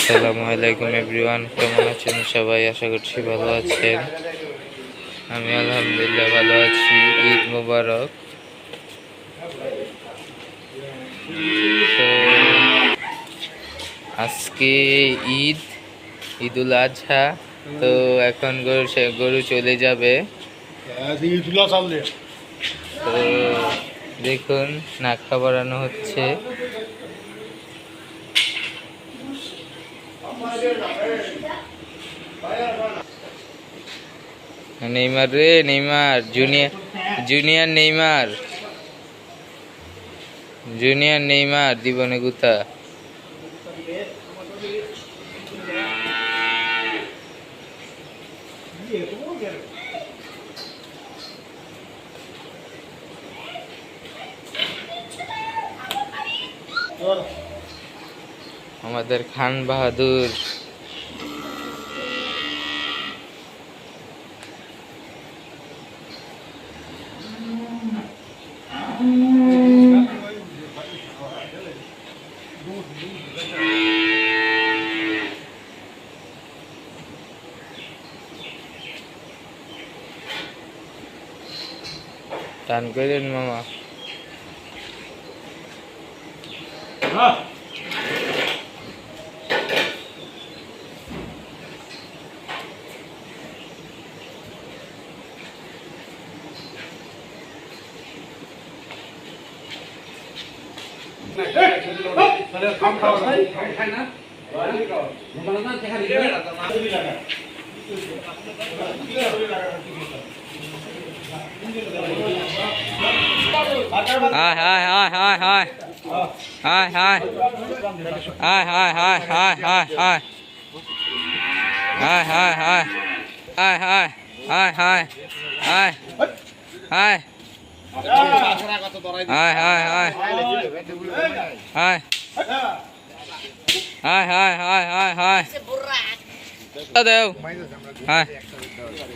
আসসালামু আলাইকুম এভরিওয়ান, কেমন আছেন সবাই? আশা করছি ভালো আছেন। আমি আলহামদুলিল্লাহ ভালো আছি। ঈদ মোবারক। তো আজকে ঈদুল আজহা। তো এখন গরু চলে যাবে। তো দেখুন, নাকা বাড়ানো হচ্ছে। নেইমার রে, নেইমার জুনিয়র নেইমার দিবনে গুতা। আমাদের খান বাহাদুর। টান করেন মামা।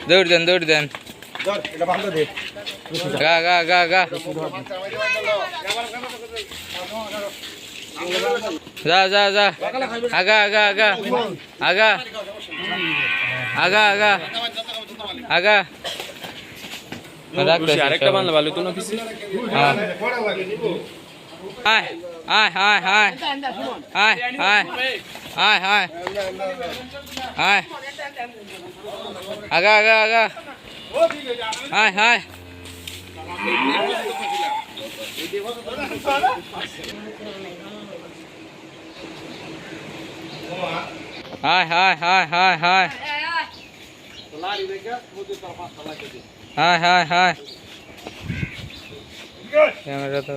দৌড় দেন গা গা গা গা যা যা যা আগা আগা আগা আগা আগা আগা আগা আরেকটা বানলে ভালো তো না কিছু। হাই হাই হাই হাই হাই হাই হাই হাই হাই আগা আগা আগা হাই হাই হাই হাই হাই হাই হাই হাই হাই হাই ক্যামেরা তো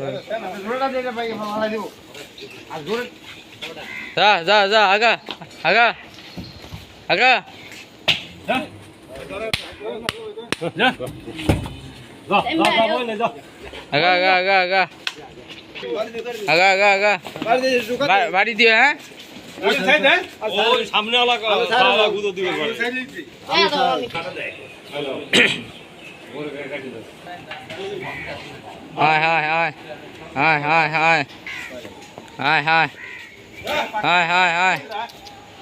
যা যা যা আগা আগা আগা আগা আগা আগা আগা আগা আগা আগা বাড়ি দিও। হ্যাঁ সামনে হাই হাই হাই হাই হাই হাই হাই হাই হাই হাই হাই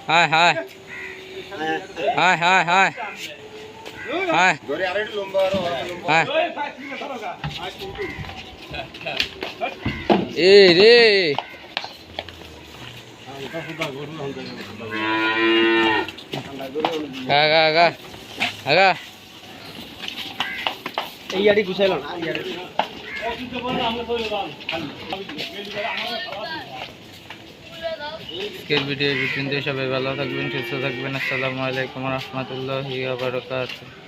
হাই হাই হাই হাই হাই হাই হাই এ রে আগা আগা আগা এই আড়ি গুছাইল না। আজকের ভিডিও পর্যন্ত। সবাই ভালো থাকবেন, সুস্থ থাকবেন। আসসালামু আলাইকুম রহমতুল্লাহি ওয়া বারাকাতুহু।